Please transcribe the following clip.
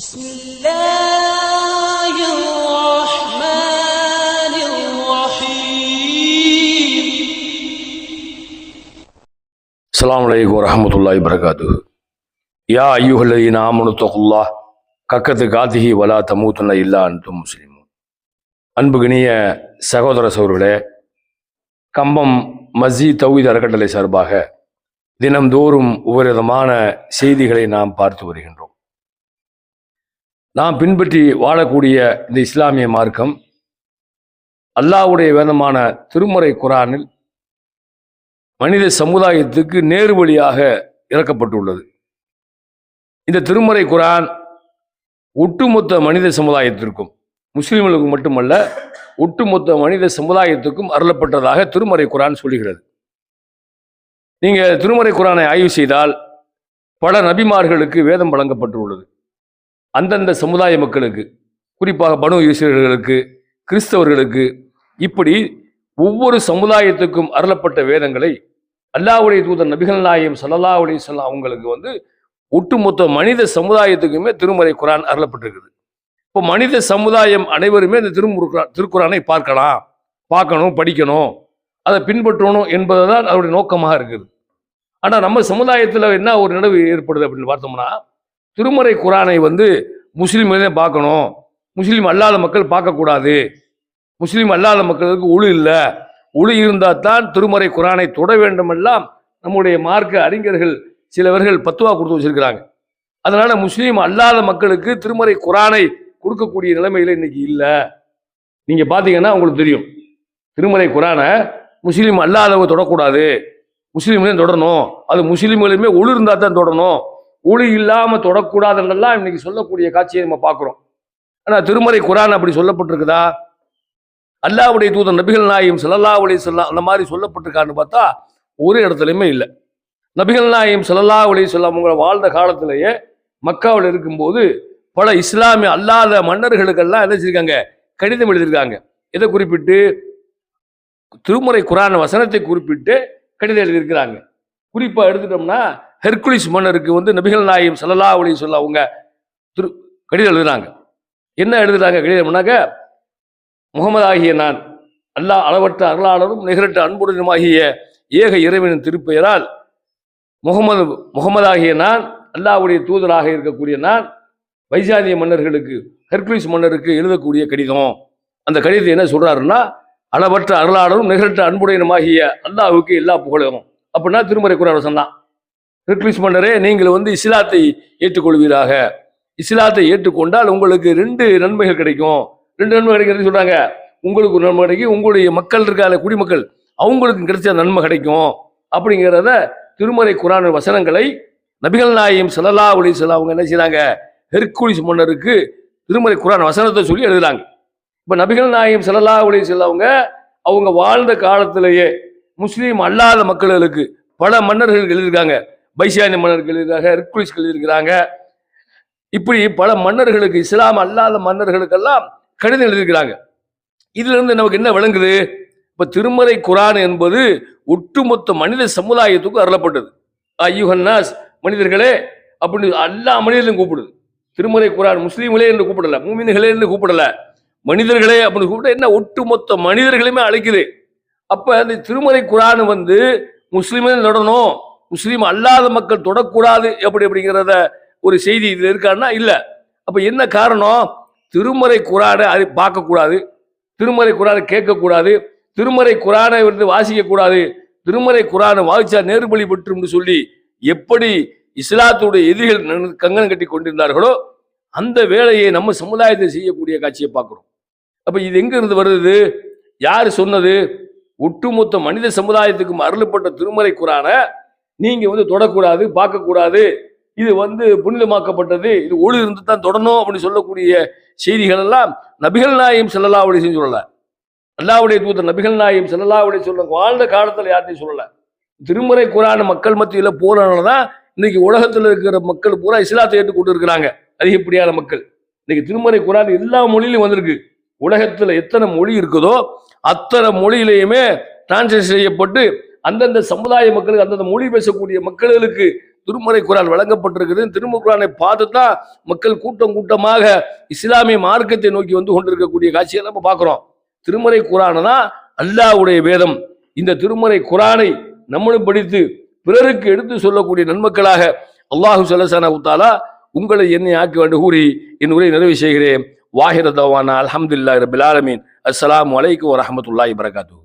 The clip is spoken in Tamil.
بسم الله الرحمن الرحيم. السلام عليكم ورحمة الله وبركاته. يا أيها الذين آمنوا اتقوا الله حق تقاته ولا تموتن إلا أنتم مسلمون. அன்புகினிய சகோதர சகோதரர்களே, கம்பம் மஸ்ஜித் தௌஹீத் அறக்கட்டளை சார்பாக தினம்தோறும் ஒவ்வொரு விதமான செய்திகளை நாம் பார்த்து வருகின்றோம். நாம் பின்பற்றி வாழக்கூடிய இந்த இஸ்லாமிய மார்க்கம் அல்லாஹ்வுடைய வேதமான திருமறை குர்ஆனில் மனித சமுதாயத்துக்கு நேரு வழியாக இறக்கப்பட்டுள்ளது. இந்த திருமறை குர்ஆன் ஒட்டுமொத்த மனித சமுதாயத்திற்கும், முஸ்லிம்களுக்கு மட்டுமல்ல, ஒட்டுமொத்த மனித சமுதாயத்துக்கும் அருளப்பட்டதாக திருமறை குர்ஆன் சொல்லுகிறது. நீங்க திருமறை குர்ஆனை ஆய்வு செய்தால் பல நபிமார்களுக்கு வேதம் வழங்கப்பட்டுள்ளது. அந்தந்த சமுதாய மக்களுக்கு, குறிப்பாக பனு இஸ்ரவேலர்களுக்கு, கிறிஸ்தவர்களுக்கு, இப்படி ஒவ்வொரு சமுதாயத்துக்கும் அருளப்பட்ட வேதங்களை அல்லாஹ்வுடைய தூதர் நபிகள் நாயகம் ஸல்லல்லாஹு அலைஹி வஸல்லம் அவங்களுக்கு ஒட்டுமொத்த மனித சமுதாயத்துக்குமே திருமறை குர்ஆன் அருளப்பட்டிருக்குது. இப்போ மனித சமுதாயம் அனைவருமே இந்த திருக்குர்ஆனை பார்க்கணும், படிக்கணும், அதை பின்பற்றணும் என்பதுதான் அவருடைய நோக்கமாக இருக்குது. ஆனால் நம்ம சமுதாயத்தில் என்ன ஒரு நிலவு ஏற்படுது அப்படின்னு பார்த்தோம்னா, திருமறை குர்ஆனை முஸ்லீம்களே பார்க்கணும், முஸ்லீம் அல்லாத மக்கள் பார்க்கக்கூடாது, முஸ்லீம் அல்லாத மக்களுக்கு ஒளி இல்லை, ஒளி இருந்தால் தான் திருமறை குர்ஆனை தொட வேண்டுமெல்லாம் நம்முடைய மார்க்க அறிஞர்கள் சிலவர்கள் பத்துவா கொடுத்து வச்சிருக்கிறாங்க. அதனால முஸ்லீம் அல்லாத மக்களுக்கு திருமறை குர்ஆனை கொடுக்கக்கூடிய நிலைமையில இன்னைக்கு இல்லை. நீங்க பார்த்தீங்கன்னா உங்களுக்கு தெரியும், திருமறை குர்ஆனை முஸ்லீம் அல்லாதவங்க தொடக்கூடாது, முஸ்லீம்களே தொடரணும், அது முஸ்லீம்களுமே ஒளி இருந்தால் தான் தொடரணும், ஒளி இல்லாமல் தொடக்கூடாதுன்னெல்லாம் இன்னைக்கு சொல்லக்கூடிய காட்சியை நம்ம பார்க்குறோம். ஆனால் திருமறை குர்ஆன் அப்படி சொல்லப்பட்டிருக்குதா? அல்லாஹ்வுடைய தூதர் நபிகள் நாயகம் ஸல்லல்லாஹு அலைஹி வஸல்லம் அந்த மாதிரி சொல்லப்பட்டிருக்கான்னு பார்த்தா ஒரு இடத்துலையுமே இல்லை. நபிகள் நாயகம் ஸல்லல்லாஹு அலைஹி வஸல்லம் அவங்க வாழ்ந்த காலத்திலேயே மக்காவில் இருக்கும்போது பல இஸ்லாமிய அல்லாத மன்னர்களுக்கெல்லாம் என்ன செஞ்சிருக்காங்க, கடிதம் எழுதியிருக்காங்க. எதை குறிப்பிட்டு? திருமறை குர்ஆன் வசனத்தை குறிப்பிட்டு கடிதம் எழுதியிருக்கிறாங்க. குறிப்பாக எடுத்துட்டோம்னா, ஹெர்குலிஸ் மன்னருக்கு நபிகள் நாயகம் ஸல்லல்லாஹு அலைஹி வஸல்லம் அவங்க கடிதம் எழுதுறாங்க. என்ன எழுதுறாங்க கடிதம்னாக்க, முகமது ஆகிய நான் அல்லாஹ் அளவற்ற அருளாளரும் நிகரற்ற அன்புடனுமாகிய ஏக இறைவனின் திருப்பெயரால் முகமது ஆகிய நான், அல்லாஹ்வுடைய தூதராக இருக்கக்கூடிய நான், பைசானிய மன்னர்களுக்கு, ஹெர்குலிஸ் மன்னருக்கு எழுதக்கூடிய கடிதம். அந்த கடிதத்தை என்ன சொல்றாருன்னா, அளவற்ற அருளாளரும் நிகரற்ற அன்புடையனுமாகிய அல்லாஹ்வுக்கு எல்லா புகழும். அப்படின்னா திருமறை குர்ஆன் வசனம் தான். ஹெர்குலிஸ் மன்னரே, நீங்கள் இஸ்லாத்தை ஏற்றுக்கொள்வீராக, இஸ்லாத்தை ஏற்றுக்கொண்டால் உங்களுக்கு 2 நன்மைகள் கிடைக்கும். 2 நன்மை கிடைக்கிறது சொல்றாங்க. உங்களுக்கு ஒரு நன்மை கிடைக்கும், உங்களுடைய மக்கள் இருக்காத குடிமக்கள் அவங்களுக்கு கிடைச்ச நன்மை கிடைக்கும். அப்படிங்கிறத திருமறை குர்ஆன் வசனங்களை நபிகள் நாயகம் ஸல்லல்லாஹு அலைஹி வஸல்லம் அவங்க என்ன செய்றாங்க, ஹெர்குலிஸ் மன்னருக்கு திருமறை குர்ஆன் வசனத்தை சொல்லி எழுதுறாங்க. இப்போ நபிகள் நாயகம் ஸல்லல்லாஹு அலைஹி வஸல்லம் அவங்க வாழ்ந்த காலத்திலேயே முஸ்லீம் அல்லாத மக்களுக்கு பல மன்னர்கள் எழுதியிருக்காங்க. பைசானிய மன்னர்கள் எழுதியிருக்காங்க, ஹெர்குலிஸ் எழுதியிருக்கிறாங்க. இப்படி பல மன்னர்களுக்கு, இஸ்லாம் அல்லாத மன்னர்களுக்கெல்லாம் கடிதம் எழுதியிருக்கிறாங்க. இதுல இருந்து நமக்கு என்ன விளங்குது? இப்ப திருமறை குர்ஆன் என்பது ஒட்டுமொத்த மனித சமுதாயத்துக்கு அருளப்பட்டது. அய்யுஹன்னாஸ், மனிதர்களே அப்படின்னு எல்லா மனிதர்களும் கூப்பிடுது. திருமறை குர்ஆன் முஸ்லீம்களே என்று கூப்பிடல, மூமின்களே என்று கூப்பிடல, மனிதர்களே அப்படின்னு கூப்பிட என்ன ஒட்டுமொத்த மனிதர்களுமே அழைக்குது. அப்ப அந்த திருமறை குர்ஆன் முஸ்லீம்களே தொடரணும், முஸ்லீம் அல்லாத மக்கள் தொடக்கூடாது அப்படிங்கிறத ஒரு செய்தி இதுல இருக்கான்னா இல்ல. அப்ப என்ன காரணம்? திருமறை குர்ஆனை பார்க்கக்கூடாது, திருமறை குர்ஆனை கேட்கக்கூடாது, திருமறை குர்ஆனை வாசிக்கக்கூடாது, திருமறை குர்ஆனை வாசிச்சா நேர்வழி பெற்றும் சொல்லி எப்படி இஸ்லாத்துடைய எதிரிகள் கங்கணம் கட்டி கொண்டிருந்தார்களோ அந்த வேலையை நம்ம சமுதாயத்தை செய்யக்கூடிய காட்சியை பார்க்கிறோம். அப்ப இது எங்க இருந்து வருது? யாரு சொன்னது? ஒட்டுமொத்த மனித சமுதாயத்துக்கும் அருளப்பட்ட திருமறை குர்ஆனை நீங்க தொடக்கூடாது, பார்க்கக்கூடாது, இது புனிதமாக்கப்பட்டது, இது ஒளி இருந்து தான் தொடணும் அப்படின்னு சொல்லக்கூடிய செய்திகள் எல்லாம் நபிகள் நாயகம் ஸல்லல்லாஹு அலைஹி வஸல்லம் சொல்லல. அல்லாஹ்வுடைய தூதர் நபிகள் நாயகம் ஸல்லல்லாஹு அலைஹி வஸல்லம் வாழ்ந்த காலத்துல யார்ட்டையும் சொல்லல. திருமறை குர்ஆன் மக்கள் மத்தியில போறதுனாலதான் இன்னைக்கு உலகத்துல இருக்கிற மக்கள் பூரா இஸ்லாத்தை ஏற்றுக்கொண்டு இருக்கிறாங்க. அதிகப்படியான மக்கள் இன்னைக்கு திருமறை குர்ஆன் எல்லா மொழியிலும் வந்திருக்கு. உலகத்துல எத்தனை மொழி இருக்குதோ அத்தனை மொழியிலையுமே டிரான்ஸ்லேட் செய்யப்பட்டு அந்தந்த சமுதாய மக்களுக்கு, அந்தந்த மொழி பேசக்கூடிய மக்களுக்கு திருமறை குர்ஆன் வழங்கப்பட்டிருக்குது. திருமறை குர்ஆனை பார்த்து தான் மக்கள் கூட்டம் கூட்டமாக இஸ்லாமிய மார்க்கத்தை நோக்கி வந்து கொண்டிருக்கக்கூடிய காட்சியை நம்ம பார்க்கிறோம். திருமறை குர்ஆன் தான் அல்லாஹ்வுடைய வேதம். இந்த திருமறை குர்ஆனை நம்மளும் படித்து பிறருக்கு எடுத்து சொல்லக்கூடிய நன்மக்களாக அல்லாஹு ஸல்லல்லாஹு தஆலா உங்களை என்னை ஆக்க வேண்டும் கூறி என் உரையை நிறைவு செய்கிறேன். வாஹிர தவானா அல்ஹம்துலில்லாஹி ரப்பில் ஆலமீன். அஸ்ஸலாமு அலைக்கும் வரஹ்மத்துல்லாஹி வபரகாத்துஹு.